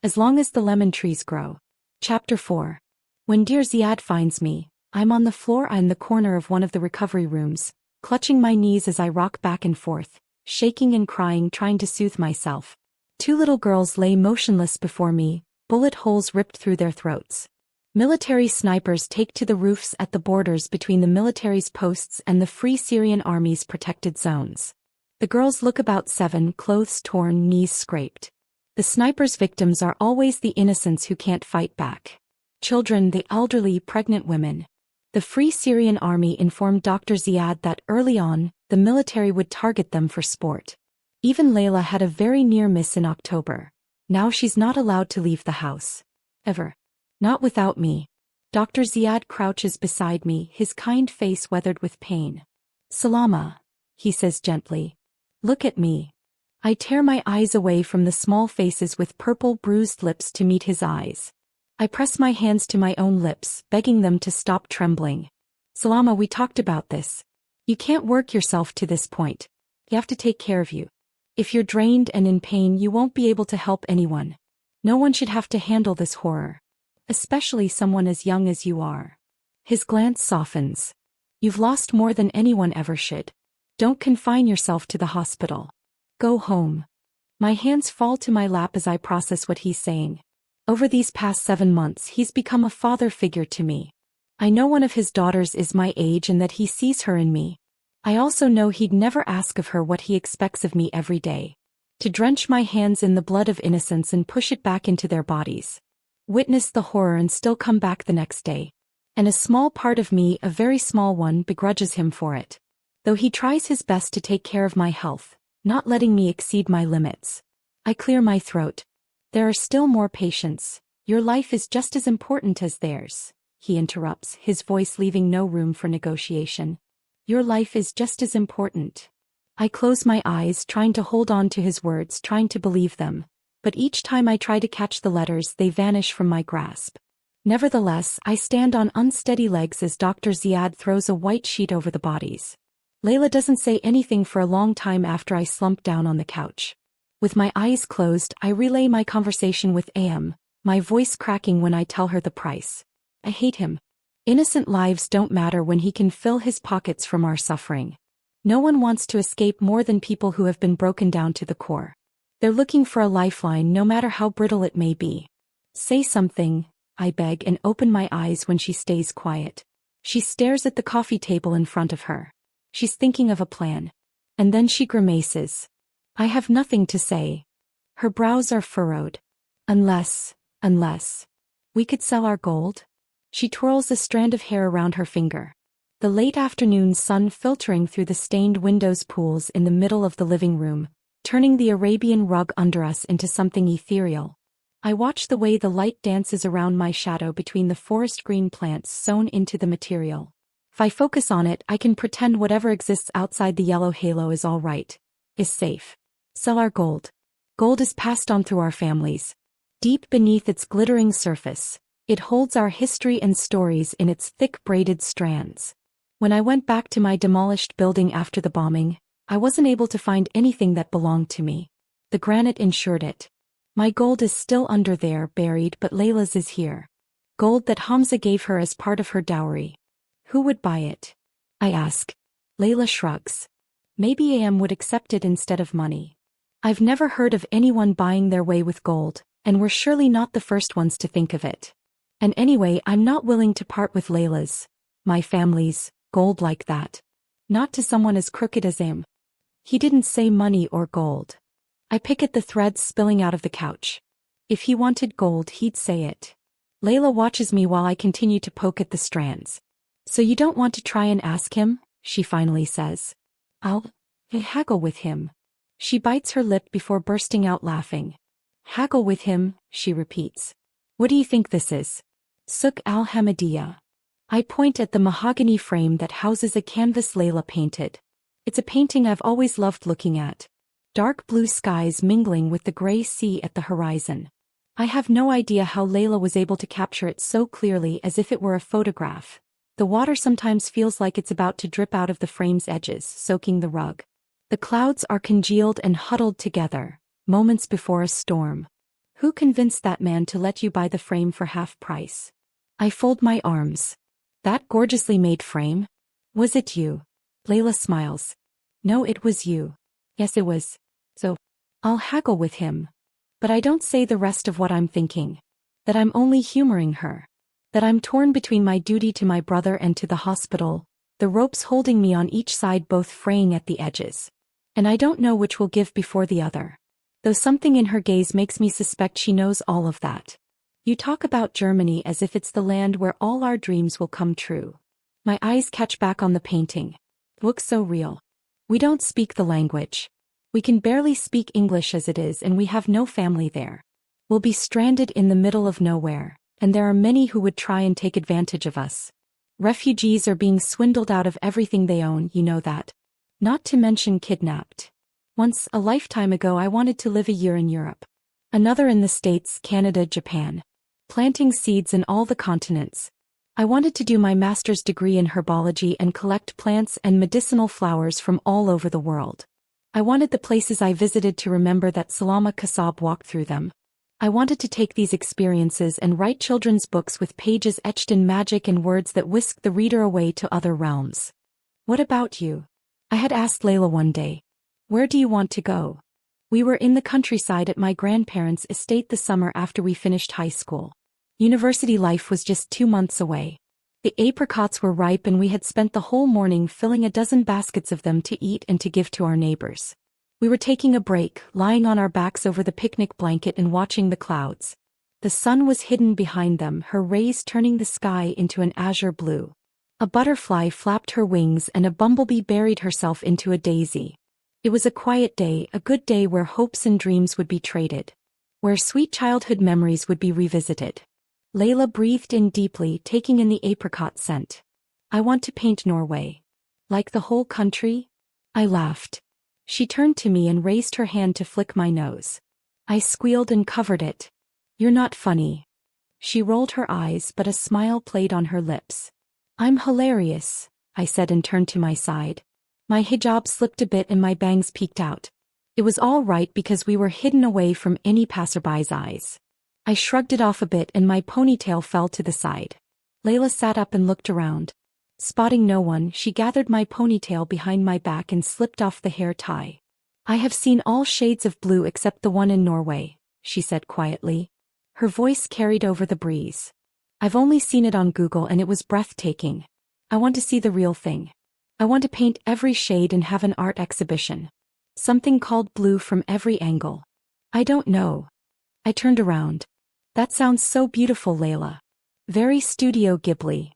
as long as the lemon trees grow. Chapter 4. When dear Ziad finds me, I'm on the floor in the corner of one of the recovery rooms, clutching my knees as I rock back and forth, shaking and crying, trying to soothe myself. Two little girls lay motionless before me, bullet holes ripped through their throats. Military snipers take to the roofs at the borders between the military's posts and the Free Syrian Army's protected zones. The girls look about 7, clothes torn, knees scraped. The snipers' victims are always the innocents who can't fight back. Children, the elderly, pregnant women. The Free Syrian Army informed Dr. Ziad that early on, the military would target them for sport. Even Layla had a very near miss in October. Now she's not allowed to leave the house. Ever. Not without me. Dr. Ziad crouches beside me, his kind face weathered with pain. Salama, he says gently. Look at me. I tear my eyes away from the small faces with purple bruised lips to meet his eyes. I press my hands to my own lips, begging them to stop trembling. Salama, we talked about this. You can't work yourself to this point. You have to take care of you. If you're drained and in pain, you won't be able to help anyone. No one should have to handle this horror. Especially someone as young as you are. His glance softens. You've lost more than anyone ever should. Don't confine yourself to the hospital. Go home. My hands fall to my lap as I process what he's saying. Over these past 7 months, he's become a father figure to me. I know one of his daughters is my age and that he sees her in me. I also know he'd never ask of her what he expects of me every day. To drench my hands in the blood of innocence and push it back into their bodies. Witness the horror and still come back the next day. And a small part of me, a very small one, begrudges him for it. Though he tries his best to take care of my health, not letting me exceed my limits. I clear my throat. There are still more patients. Your life is just as important as theirs, he interrupts, his voice leaving no room for negotiation. Your life is just as important. I close my eyes, trying to hold on to his words, trying to believe them. But each time I try to catch the letters, they vanish from my grasp. Nevertheless, I stand on unsteady legs as Dr. Ziad throws a white sheet over the bodies. Layla doesn't say anything for a long time after I slump down on the couch. With my eyes closed, I relay my conversation with Am, my voice cracking when I tell her the price. I hate him. Innocent lives don't matter when he can fill his pockets from our suffering. No one wants to escape more than people who have been broken down to the core. They're looking for a lifeline no matter how brittle it may be. Say something, I beg, and open my eyes when she stays quiet. She stares at the coffee table in front of her. She's thinking of a plan. And then she grimaces. I have nothing to say. Her brows are furrowed. Unless, we could sell our gold? She twirls a strand of hair around her finger. The late afternoon sun filtering through the stained windows pools in the middle of the living room, turning the Arabian rug under us into something ethereal. I watch the way the light dances around my shadow between the forest green plants sewn into the material. If I focus on it, I can pretend whatever exists outside the yellow halo is all right, is safe. Sell our gold. Gold is passed on through our families. Deep beneath its glittering surface, it holds our history and stories in its thick braided strands. When I went back to my demolished building after the bombing, I wasn't able to find anything that belonged to me. The granite ensured it. My gold is still under there, buried, but Layla's is here. Gold that Hamza gave her as part of her dowry. Who would buy it? I ask. Layla shrugs. Maybe Am would accept it instead of money. I've never heard of anyone buying their way with gold, and we're surely not the first ones to think of it. And anyway, I'm not willing to part with Layla's, my family's, gold like that. Not to someone as crooked as Am. He didn't say money or gold. I pick at the threads spilling out of the couch. If he wanted gold, he'd say it. Layla watches me while I continue to poke at the strands. So you don't want to try and ask him? She finally says. I'll haggle with him. She bites her lip before bursting out laughing. Haggle with him, she repeats. What do you think this is? Souk al-Hamadiyya. I point at the mahogany frame that houses a canvas Layla painted. It's a painting I've always loved looking at. Dark blue skies mingling with the gray sea at the horizon. I have no idea how Layla was able to capture it so clearly, as if it were a photograph. The water sometimes feels like it's about to drip out of the frame's edges, soaking the rug. The clouds are congealed and huddled together, moments before a storm. Who convinced that man to let you buy the frame for half price? I fold my arms. That gorgeously made frame? Was it you? Layla smiles. No, it was you. Yes, it was. So, I'll haggle with him. But I don't say the rest of what I'm thinking. That I'm only humoring her. That I'm torn between my duty to my brother and to the hospital, the ropes holding me on each side both fraying at the edges. And I don't know which will give before the other. Though something in her gaze makes me suspect she knows all of that. You talk about Germany as if it's the land where all our dreams will come true. My eyes catch back on the painting. Looks so real. We don't speak the language. We can barely speak English as it is, and we have no family there. We'll be stranded in the middle of nowhere, and there are many who would try and take advantage of us. Refugees are being swindled out of everything they own, you know that. Not to mention kidnapped. Once, a lifetime ago, I wanted to live a year in Europe. Another in the States, Canada, Japan. Planting seeds in all the continents. I wanted to do my master's degree in herbology and collect plants and medicinal flowers from all over the world. I wanted the places I visited to remember that Salama Kassab walked through them. I wanted to take these experiences and write children's books with pages etched in magic and words that whisk the reader away to other realms. What about you? I had asked Layla one day. Where do you want to go? We were in the countryside at my grandparents' estate the summer after we finished high school. University life was just 2 months away. The apricots were ripe and we had spent the whole morning filling a dozen baskets of them to eat and to give to our neighbors. We were taking a break, lying on our backs over the picnic blanket and watching the clouds. The sun was hidden behind them, her rays turning the sky into an azure blue. A butterfly flapped her wings and a bumblebee buried herself into a daisy. It was a quiet day, a good day where hopes and dreams would be traded. Where sweet childhood memories would be revisited. Layla breathed in deeply, taking in the apricot scent. I want to paint Norway. Like the whole country? I laughed. She turned to me and raised her hand to flick my nose. I squealed and covered it. You're not funny. She rolled her eyes, but a smile played on her lips. I'm hilarious, I said and turned to my side. My hijab slipped a bit and my bangs peeked out. It was all right because we were hidden away from any passerby's eyes. I shrugged it off a bit and my ponytail fell to the side. Layla sat up and looked around. Spotting no one, she gathered my ponytail behind my back and slipped off the hair tie. I have seen all shades of blue except the one in Norway, she said quietly. Her voice carried over the breeze. I've only seen it on Google and it was breathtaking. I want to see the real thing. I want to paint every shade and have an art exhibition. Something called blue from every angle. I don't know. I turned around. That sounds so beautiful, Layla. Very Studio Ghibli.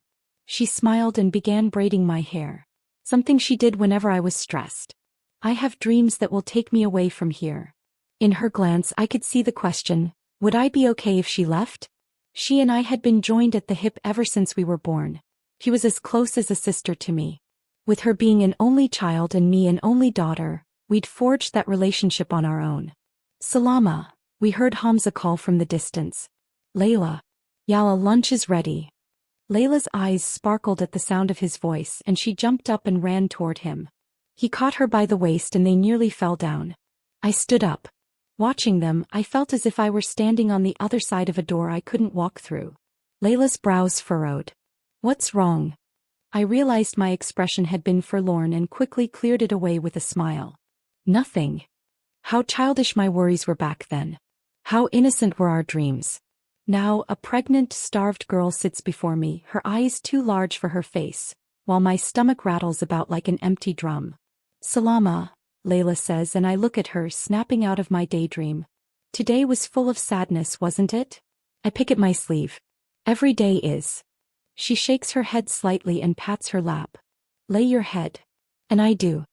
She smiled and began braiding my hair. Something she did whenever I was stressed. I have dreams that will take me away from here. In her glance I could see the question, would I be okay if she left? She and I had been joined at the hip ever since we were born. She was as close as a sister to me. With her being an only child and me an only daughter, we'd forged that relationship on our own. Salama, we heard Hamza call from the distance. Layla. Yalla, lunch is ready. Layla's eyes sparkled at the sound of his voice and she jumped up and ran toward him. He caught her by the waist and they nearly fell down. I stood up. Watching them, I felt as if I were standing on the other side of a door I couldn't walk through. Layla's brows furrowed. What's wrong? I realized my expression had been forlorn and quickly cleared it away with a smile. Nothing. How childish my worries were back then. How innocent were our dreams. Now, a pregnant, starved girl sits before me, her eyes too large for her face, while my stomach rattles about like an empty drum. Salama, Layla says, and I look at her, snapping out of my daydream. Today was full of sadness, wasn't it? I pick at my sleeve. Every day is. She shakes her head slightly and pats her lap. Lay your head. And I do.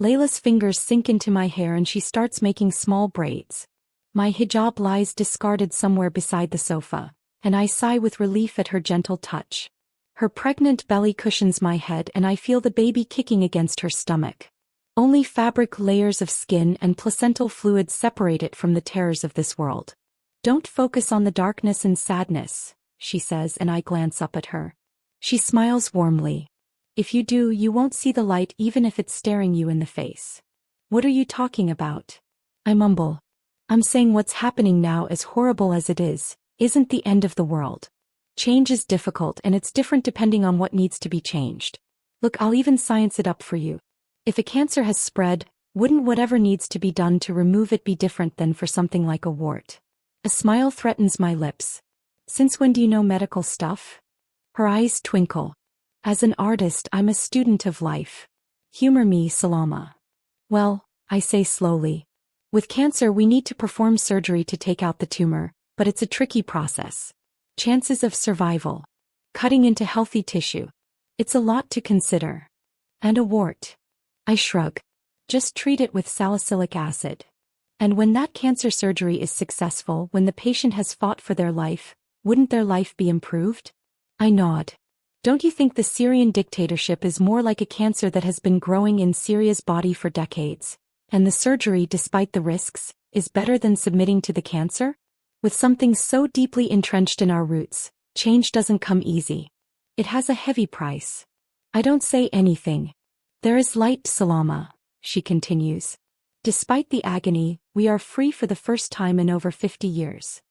Layla's fingers sink into my hair and she starts making small braids. My hijab lies discarded somewhere beside the sofa, and I sigh with relief at her gentle touch. Her pregnant belly cushions my head and I feel the baby kicking against her stomach. Only fabric layers of skin and placental fluid separate it from the terrors of this world. Don't focus on the darkness and sadness, she says, and I glance up at her. She smiles warmly. If you do, you won't see the light even if it's staring you in the face. What are you talking about? I mumble. I'm saying what's happening now, as horrible as it is, isn't the end of the world. Change is difficult and it's different depending on what needs to be changed. Look, I'll even science it up for you. If a cancer has spread, wouldn't whatever needs to be done to remove it be different than for something like a wart? A smile threatens my lips. Since when do you know medical stuff? Her eyes twinkle. As an artist, I'm a student of life. Humor me, Salama. Well, I say slowly. With cancer, we need to perform surgery to take out the tumor, but it's a tricky process. Chances of survival. Cutting into healthy tissue. It's a lot to consider. And a wart. I shrug. Just treat it with salicylic acid. And when that cancer surgery is successful, when the patient has fought for their life, wouldn't their life be improved? I nod. Don't you think the Syrian dictatorship is more like a cancer that has been growing in Syria's body for decades, and the surgery, despite the risks, is better than submitting to the cancer? With something so deeply entrenched in our roots, change doesn't come easy. It has a heavy price. I don't say anything. There is light, Salama, she continues. Despite the agony, we are free for the first time in over 50 years.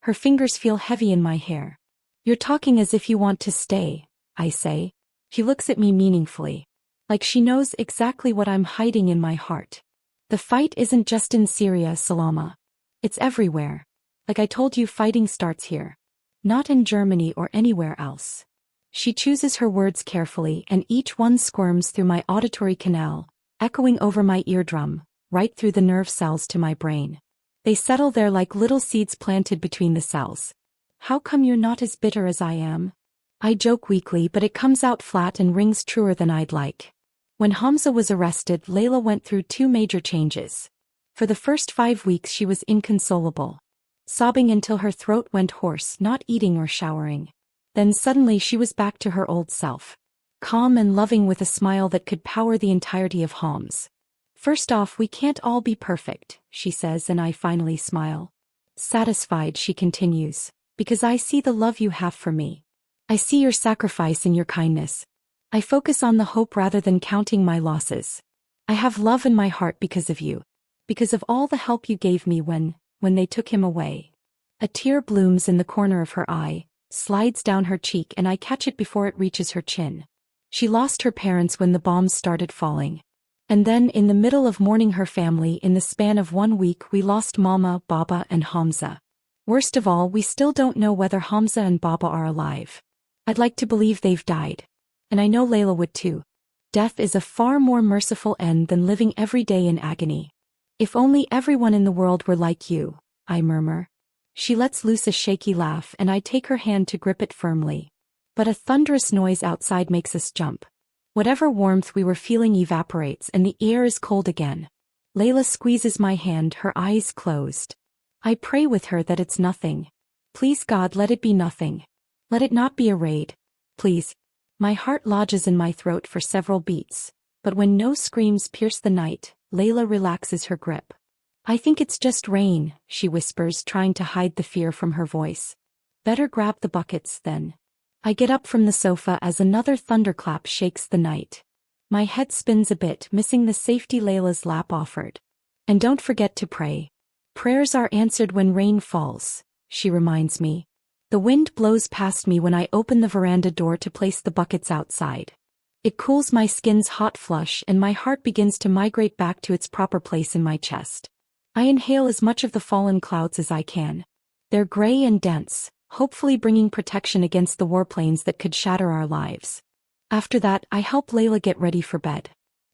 Her fingers feel heavy in my hair. You're talking as if you want to stay, I say. She looks at me meaningfully. Like she knows exactly what I'm hiding in my heart. The fight isn't just in Syria, Salama. It's everywhere. Like I told you, fighting starts here. Not in Germany or anywhere else. She chooses her words carefully, and each one squirms through my auditory canal, echoing over my eardrum, right through the nerve cells to my brain. They settle there like little seeds planted between the cells. How come you're not as bitter as I am? I joke weakly, but it comes out flat and rings truer than I'd like. When Hamza was arrested, Layla went through two major changes. For the first 5 weeks she was inconsolable. Sobbing until her throat went hoarse, not eating or showering. Then suddenly she was back to her old self. Calm and loving, with a smile that could power the entirety of Homs. First off, we can't all be perfect, she says, and I finally smile. Satisfied, she continues, because I see the love you have for me. I see your sacrifice and your kindness. I focus on the hope rather than counting my losses. I have love in my heart because of you. Because of all the help you gave me when they took him away. A tear blooms in the corner of her eye, slides down her cheek, and I catch it before it reaches her chin. She lost her parents when the bombs started falling. And then, in the middle of mourning her family, in the span of 1 week, we lost Mama, Baba, and Hamza. Worst of all, we still don't know whether Hamza and Baba are alive. I'd like to believe they've died. And I know Layla would too. Death is a far more merciful end than living every day in agony. If only everyone in the world were like you, I murmur. She lets loose a shaky laugh, and I take her hand to grip it firmly. But a thunderous noise outside makes us jump. Whatever warmth we were feeling evaporates, and the air is cold again. Layla squeezes my hand, her eyes closed. I pray with her that it's nothing. Please God, let it be nothing. Let it not be a raid. Please. My heart lodges in my throat for several beats, but when no screams pierce the night, Layla relaxes her grip. I think it's just rain, she whispers, trying to hide the fear from her voice. Better grab the buckets, then. I get up from the sofa as another thunderclap shakes the night. My head spins a bit, missing the safety Layla's lap offered. And don't forget to pray. Prayers are answered when rain falls, she reminds me. The wind blows past me when I open the veranda door to place the buckets outside. It cools my skin's hot flush, and my heart begins to migrate back to its proper place in my chest. I inhale as much of the fallen clouds as I can. They're gray and dense, hopefully bringing protection against the warplanes that could shatter our lives. After that, I help Layla get ready for bed.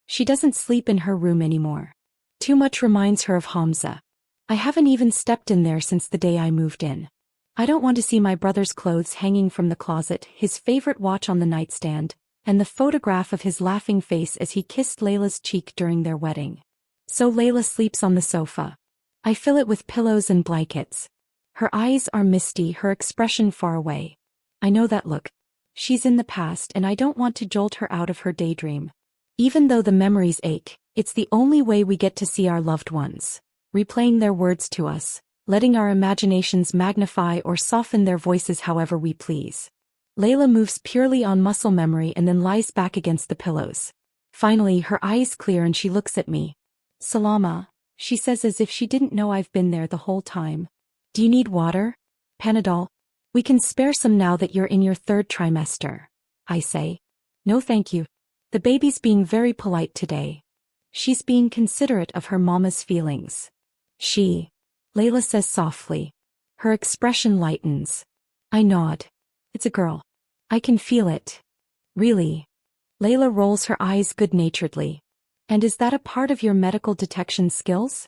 She doesn't sleep in her room anymore. Too much reminds her of Hamza. I haven't even stepped in there since the day I moved in. I don't want to see my brother's clothes hanging from the closet, his favorite watch on the nightstand, and the photograph of his laughing face as he kissed Layla's cheek during their wedding. So Layla sleeps on the sofa. I fill it with pillows and blankets. Her eyes are misty, her expression far away. I know that look. She's in the past, and I don't want to jolt her out of her daydream. Even though the memories ache, it's the only way we get to see our loved ones, replaying their words to us, letting our imaginations magnify or soften their voices however we please. Layla moves purely on muscle memory and then lies back against the pillows. Finally, her eyes clear and she looks at me. Salama, she says as if she didn't know I've been there the whole time. Do you need water? Panadol? We can spare some now that you're in your 3rd trimester. I say. No thank you. The baby's being very polite today. She's being considerate of her mama's feelings. She. Layla says softly. Her expression lightens. I nod. It's a girl. I can feel it. Really? Layla rolls her eyes good-naturedly. And is that a part of your medical detection skills?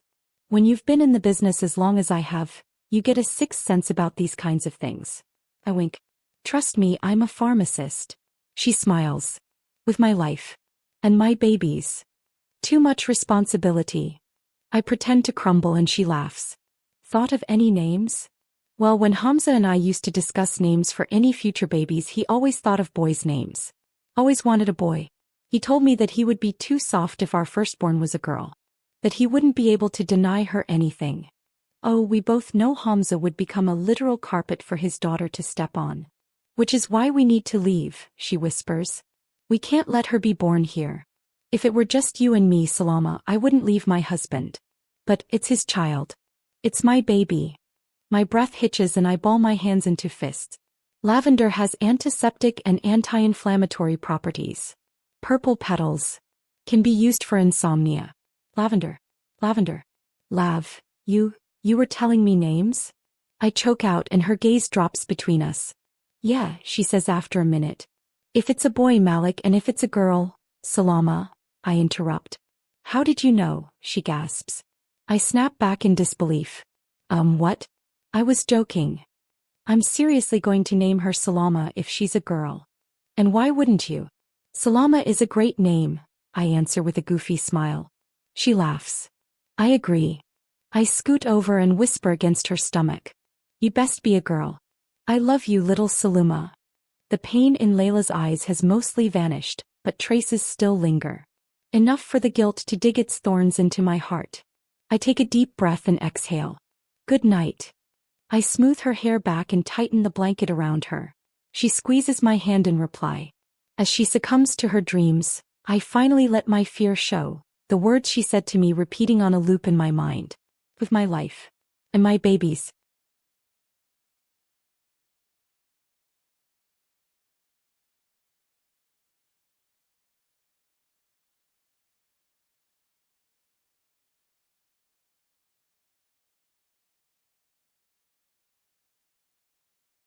When you've been in the business as long as I have, you get a sixth sense about these kinds of things. I wink. Trust me, I'm a pharmacist. She smiles. With my life. And my babies. Too much responsibility. I pretend to crumble and she laughs. Thought of any names? Well, when Hamza and I used to discuss names for any future babies, he always thought of boys' names. Always wanted a boy. He told me that he would be too soft if our firstborn was a girl. That he wouldn't be able to deny her anything. Oh, we both know Hamza would become a literal carpet for his daughter to step on. Which is why we need to leave, she whispers. We can't let her be born here. If it were just you and me, Salama, I wouldn't leave my husband. But it's his child. It's my baby. My breath hitches and I ball my hands into fists. Lavender has antiseptic and anti-inflammatory properties. Purple petals. Can be used for insomnia. Lavender. Lavender. Lav, you were telling me names? I choke out and her gaze drops between us. Yeah, she says after a minute. If it's a boy, Malik, and if it's a girl, Salama, I interrupt. How did you know? She gasps. I snap back in disbelief. What? I was joking. I'm seriously going to name her Salama if she's a girl. And why wouldn't you? Salama is a great name, I answer with a goofy smile. She laughs. I agree. I scoot over and whisper against her stomach. You best be a girl. I love you, little Saluma. The pain in Layla's eyes has mostly vanished, but traces still linger. Enough for the guilt to dig its thorns into my heart. I take a deep breath and exhale. Good night. I smooth her hair back and tighten the blanket around her. She squeezes my hand in reply. As she succumbs to her dreams, I finally let my fear show, the words she said to me repeating on a loop in my mind. With my life. And my babies.